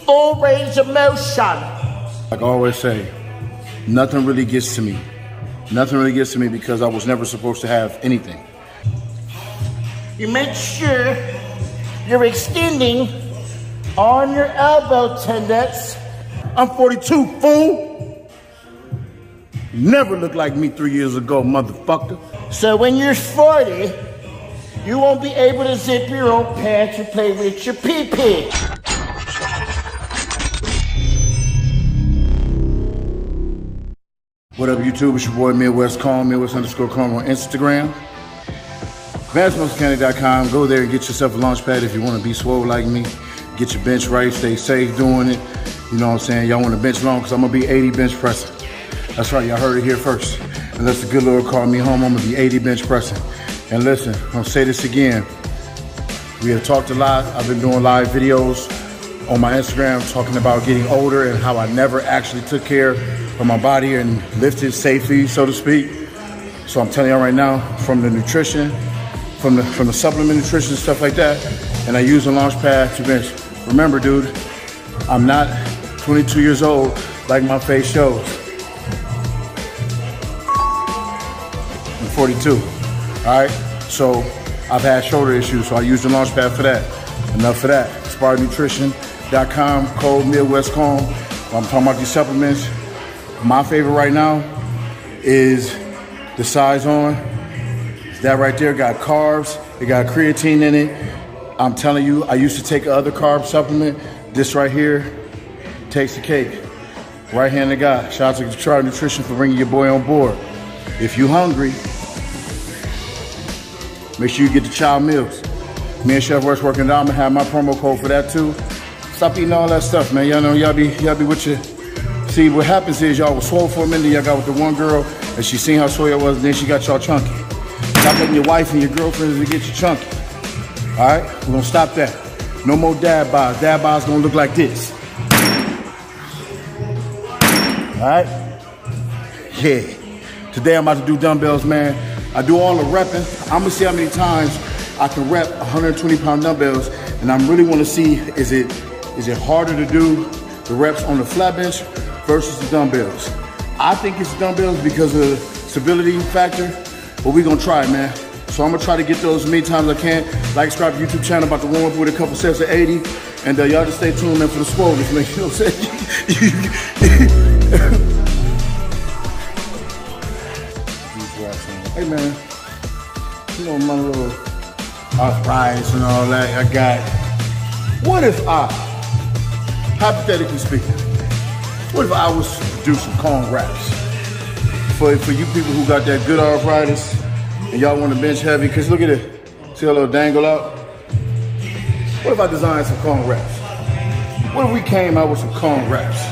Full range of motion. Like I always say, nothing really gets to me. Nothing really gets to me because I was never supposed to have anything. You make sure you're extending on your elbow tendons. I'm 42, fool. You never looked like me 3 years ago, motherfucker. So when you're 40, you won't be able to zip your own pants or play with your pee-pee. What up, YouTube? It's your boy Midwest Calm, Midwest_Calm on Instagram. AdvancedMuscleCandy.com. Go there and get yourself a launch pad if you want to be swole like me. Get your bench right, stay safe doing it. You know what I'm saying? Y'all want to bench long because I'm going to be 80 bench pressing. That's right, y'all heard it here first. Unless the good Lord called me home, I'm going to be 80 bench pressing. And listen, I'm going to say this again. We have talked a lot. I've been doing live videos on my Instagram talking about getting older and how I never actually took care of my body and lifted safely, so to speak. So I'm telling y'all right now, from the nutrition, from the supplement nutrition, stuff like that, and I use a launch pad to bench. Remember, dude, I'm not 22 years old like my face shows. I'm 42, all right? So I've had shoulder issues, so I use the launch pad for that. Enough for that. SpartanNutrition.com, code Midwest Calm. I'm talking about these supplements. My favorite right now is the Size On. That right there got carbs. It got creatine in it. I'm telling you, I used to take other carb supplement. This right here takes the cake. Right hand of God. Shout out to Try Nutrition for bringing your boy on board. If you hungry, make sure you get the child meals. Me and Chef Rush working down. I'm gonna have my promo code for that too. Stop eating all that stuff, man. Y'all know y'all be with your. See, what happens is y'all was swole for a minute. Y'all got with the one girl, and she seen how swole y'all was, and then she got y'all chunky. Stop letting your wife and your girlfriends to get you chunky. All right, we're gonna stop that. No more dad bods. Dad bods gonna look like this. All right. Yeah. Today I'm about to do dumbbells, man. I do all the repping. I'm gonna see how many times I can rep 120-pound dumbbells, and I really want to see is it harder to do the reps on the flat bench versus the dumbbells. I think it's dumbbells because of the stability factor, but we're gonna try it, man. So I'm gonna try to get those as many times as I can. Like, subscribe to the YouTube channel, about to warm up with a couple sets of 80. And y'all just stay tuned, man, for the swole. Just make sure, you know what I'm saying? Hey, man, you know my little arthritis and all that I got. What if I, hypothetically speaking, what if I was to do some cone reps? For you people who got that good arthritis and y'all want to bench heavy, because look at it. See a little dangle out? What if I designed some cone reps? What if we came out with some cone reps?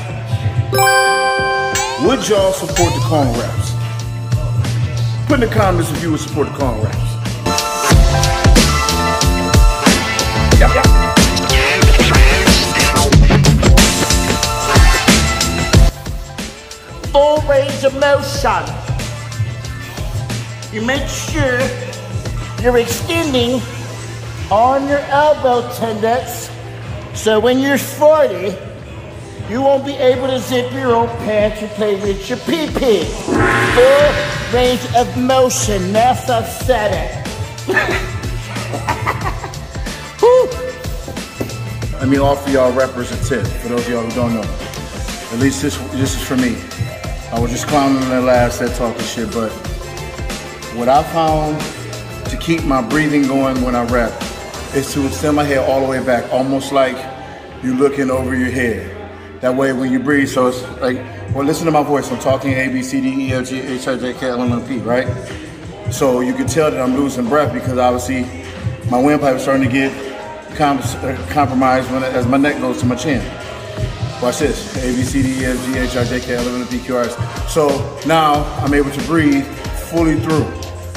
Would y'all support the cone reps? Put in the comments if you would support the cone reps. Yep, yep. Full range of motion. You make sure you're extending on your elbow tendons. So when you're 40, you won't be able to zip your own pants or play with your pee-pee. Full range of motion. Yes, I said it. Let me offer y'all reppers a tip, for those of y'all who don't know. At least this is for me. I was just clowning in that last set talking shit, but what I found to keep my breathing going when I rep is to extend my head all the way back, almost like you're looking over your head. That way when you breathe, so it's like, well, listen to my voice. I'm talking A, B, C, D, E, F, G, H, I, J, K, L, M, N, P, right? So you can tell that I'm losing breath because obviously my windpipe is starting to get compromised as my neck goes to my chin. Watch this, A, B, C, D, E, F, G, H, I, J, K, L, M, N, P, Q, R, S. So now I'm able to breathe fully through.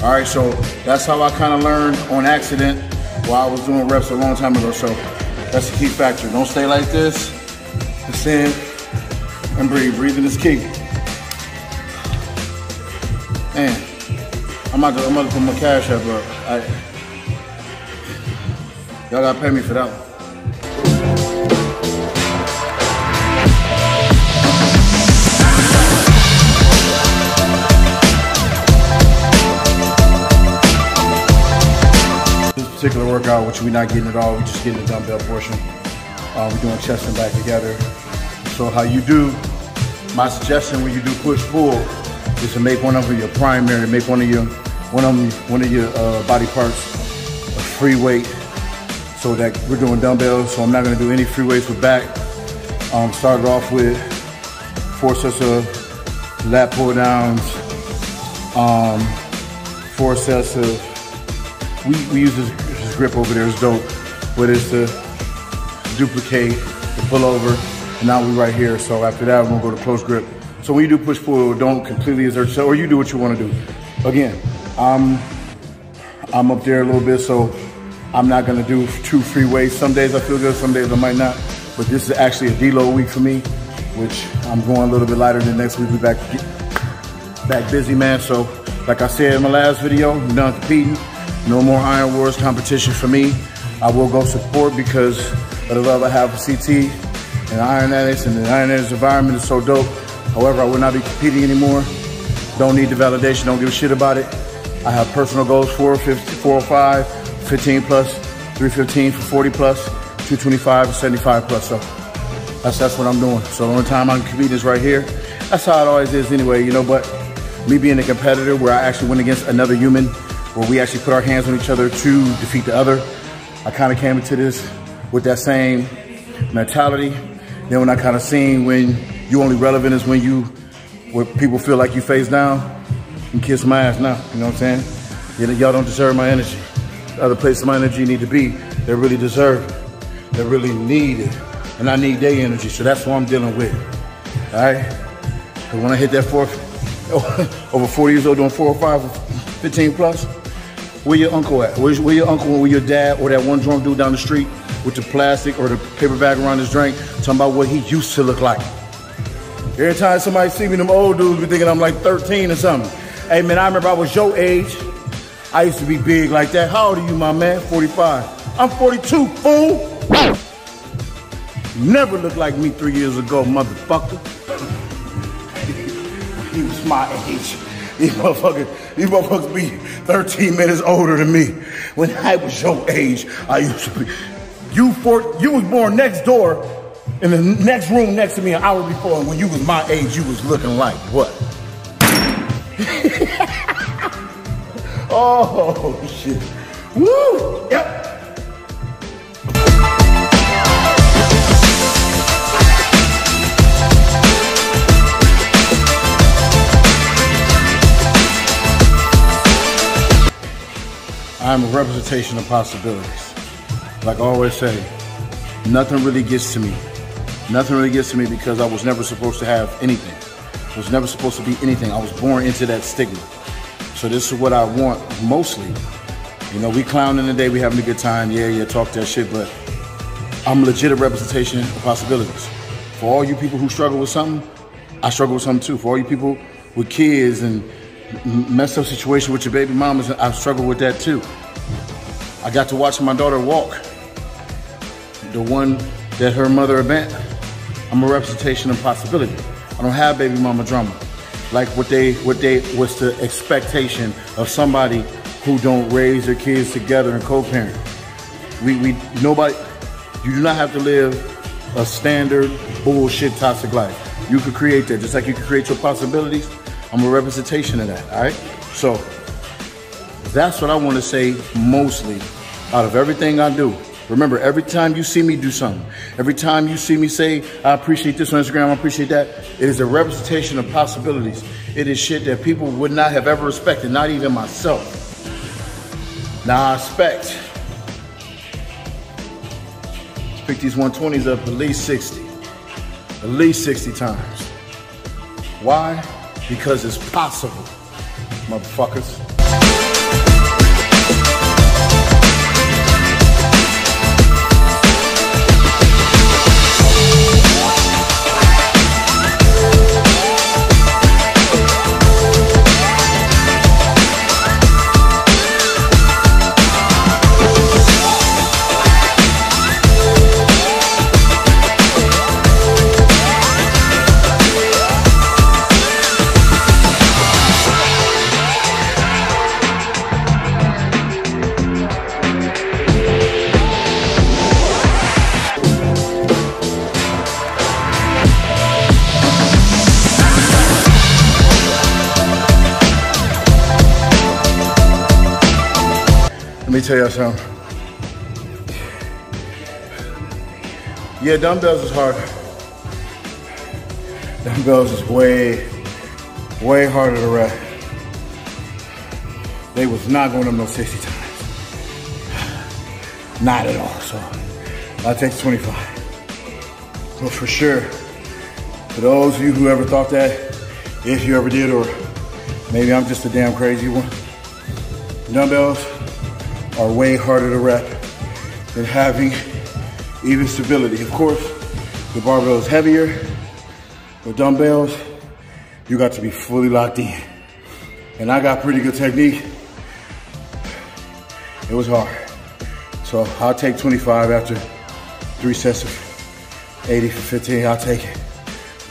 All right, so that's how I kind of learned on accident while I was doing reps a long time ago. So that's the key factor. Don't stay like this. Descend and breathe. Breathing is key. Man, I'm about to put my cash up, bro. Y'all gotta pay me for that one. particular workout, which we're not getting at all. We're just getting the dumbbell portion. We're doing chest and back together. So how you do, my suggestion when you do push-pull is to make one of them your primary, make one of your body parts a free weight. So that we're doing dumbbells, so I'm not gonna do any free weights with back. Started off with 4 sets of lat pull downs, 4 sets of, we use this grip over there, it's dope, but it's to duplicate the pull over, and now we're right here. So after that, we're gonna go to close grip. So when you do push-pull, don't completely exert yourself, or you do what you wanna do. Again, I'm up there a little bit, so I'm not gonna do 2 free weights. Some days I feel good, some days I might not. But this is actually a deload week for me, which I'm going a little bit lighter than next week. We back busy, man. So like I said in my last video, I'm done competing. No more Iron Wars competition for me. I will go support because of the love I have for CT and Iron Addicts, and the Iron Addicts environment is so dope. However, I will not be competing anymore. Don't need the validation, don't give a shit about it. I have personal goals, 405, 15 plus, 315 for 40 plus, 225 and 75 plus. So that's what I'm doing. So the only time I can compete is right here. That's how it always is anyway, you know, but me being a competitor where I actually went against another human, where we actually put our hands on each other to defeat the other, I kind of came into this with that same mentality. Then when I kind of seen when you only relevant is when people feel like you face down, you can kiss my ass now, you know what I'm saying? Y'all don't deserve my energy. The other places my energy need to be, they really deserve it. They really need it. And I need their energy, so that's what I'm dealing with. All right? Because when I hit that over 40 years old doing 4 or 5, 15 plus, where your uncle at? Where your uncle, where your dad, or that one drunk dude down the street with the plastic or the paper bag around his drink, talking about what he used to look like. Every time somebody see me, them old dudes be thinking I'm like 13 or something. Hey man, I remember I was your age. I used to be big like that. How old are you, my man? 45. I'm 42, fool. Never looked like me 3 years ago, motherfucker. He was my age. These motherfuckers be 13 minutes older than me. When I was your age, I used to be. You was born next door in the next room next to me an hour before, and when you was my age, you was looking like what? Oh, shit. Woo! Yep. I'm a representation of possibilities. Like I always say, nothing really gets to me. Nothing really gets to me because I was never supposed to have anything. I was never supposed to be anything. I was born into that stigma. So this is what I want mostly. You know, we clowning today, we having a good time. Yeah, talk that shit, but I'm legit a representation of possibilities. For all you people who struggle with something, I struggle with something too. For all you people with kids and messed up situation with your baby mamas, I struggle with that too. I got to watch my daughter walk. The one that her mother bent. I'm a representation of possibility. I don't have baby mama drama. Like what's the expectation of somebody who don't raise their kids together and co-parent. Nobody, you do not have to live a standard bullshit toxic life. You could create that, just like you could create your possibilities. I'm a representation of that, all right? So that's what I want to say mostly out of everything I do. Remember, every time you see me do something, every time you see me say, I appreciate this on Instagram, I appreciate that, it is a representation of possibilities. It is shit that people would not have ever respected, not even myself. Now I expect, let's pick these 120s up at least 60 times. Why? Because it's possible, motherfuckers. me tell you something. Yeah, dumbbells is hard. Dumbbells is way harder to rep. They was not going up no 60 times. Not at all, so I'll take 25. But for sure, for those of you who ever thought that, if you ever did, or maybe I'm just a damn crazy one, dumbbells are way harder to rep than having even stability. Of course, the barbell is heavier. With dumbbells, you got to be fully locked in. And I got pretty good technique. It was hard. So I'll take 25 after 3 sets of 80 for 15, I'll take it.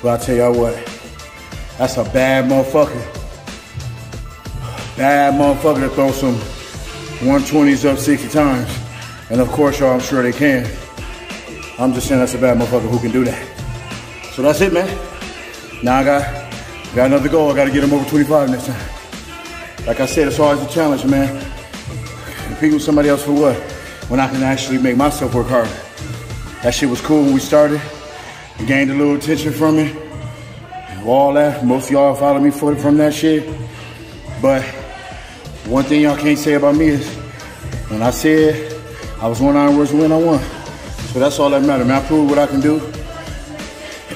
But I'll tell y'all what, that's a bad motherfucker. Bad motherfucker to throw some 120s up 60 times. And of course, y'all, I'm sure they can. I'm just saying that's a bad motherfucker who can do that. So that's it, man. Now I got another goal. I got to get him over 25 next time. Like I said, it's always a challenge, man. Competing with somebody else for what? When I can actually make myself work harder. That shit was cool when we started. I gained a little attention from it. And all that. Most of y'all follow me from that shit. But one thing y'all can't say about me is when I said I was 1 hour worse than when I won. So that's all that matters, man. I proved what I can do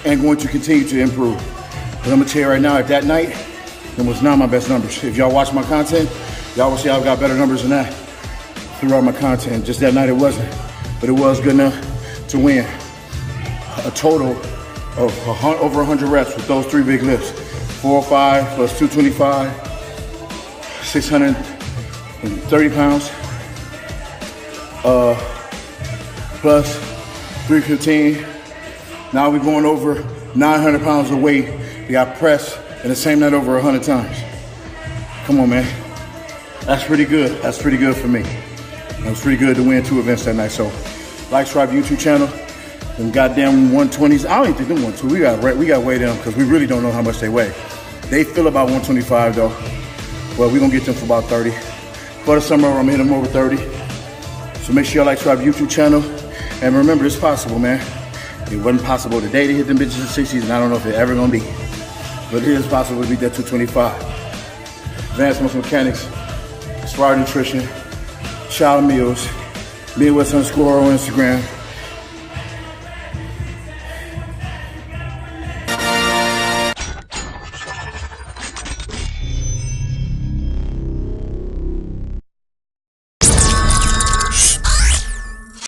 and going to continue to improve. But I'm gonna tell you right now, at that night, it was not my best numbers. If y'all watch my content, y'all will see I've got better numbers than that throughout my content. Just that night it wasn't, but it was good enough to win a total of over 100 reps with those 3 big lifts. 405 plus 225, 630 pounds, plus 315. Now we're going over 900 pounds of weight. We got pressed in the same night over 100 times. Come on, man. That's pretty good. That's pretty good for me. It was pretty good to win 2 events that night. So, like, subscribe to YouTube channel. Them goddamn 120s. I don't even think them 120. We got to weigh them because we really don't know how much they weigh. They feel about 125 though. Well, we're gonna get them for about 30. For the summer, I'm gonna hit them over 30. So make sure y'all like, subscribe to YouTube channel. And remember, it's possible, man. It wasn't possible today to hit them bitches in 60s, and I don't know if it's ever gonna be. But it is possible to beat that 225. Advanced Muscle Mechanics, Inspired Nutrition, Child Meals, Midwest _ on Instagram.